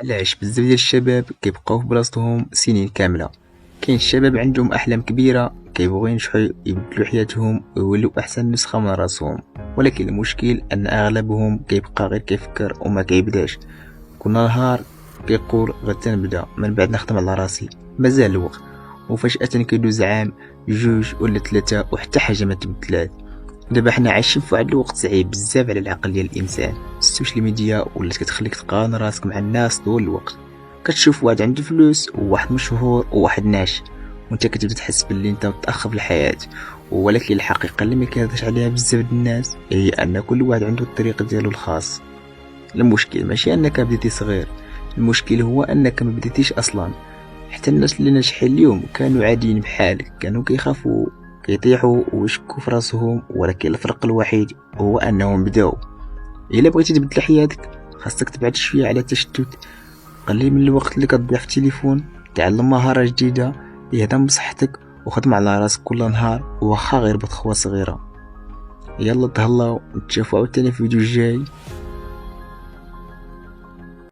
علاش بزاف ديال الشباب كيبقاو في بلاصتهم سنين كاملة؟ كاين الشباب عندهم احلام كبيره كيبغيو ينجحوا يبدلوا حياتهم ويولوا احسن نسخه من راسهم، ولكن المشكل ان اغلبهم كيبقى غير كيفكر وما كيبداش. كل نهار كيقول غتنبدا من بعد نخدم على راسي، مازال الوقت، وفجاه كيدوز عام جوج ولا ثلاثه وحتى حاجه ما تبدلات. دابا حنا عايشين في واحد الوقت صعيب بزاف على العقل ديال الانسان. السوشيال ميديا ولات كتخليك تقارن راسك مع الناس طول الوقت، كتشوف واحد عنده فلوس وواحد مشهور وواحد ناجح، وانت كتبدا تحس باللي انت متاخر في الحياه. ولكن الحقيقه اللي ما كيهضرش عليها بزاف د الناس هي ان كل واحد عنده الطريق ديالو الخاص. المشكل ماشي انك بديتي صغير، المشكل هو انك ما بديتيش اصلا. حتى الناس اللي ناجحين اليوم كانوا عاديين بحالك، كانوا كيخافوا كيطيحوا ويشكوا في راسهم، ولكن الفرق الوحيد هو انهم بداو. الا بغيتي تبدل حياتك خاصك تبعد شويه على التشتت، قليل من الوقت اللي كتضيع في التليفون، تعلم مهاره جديده، اهتم بصحتك وخدم على راسك كل نهار واخا غير بخطوه صغيره. يلا تهلاو، نتشافوا عاوتاني في الفيديو الجاي.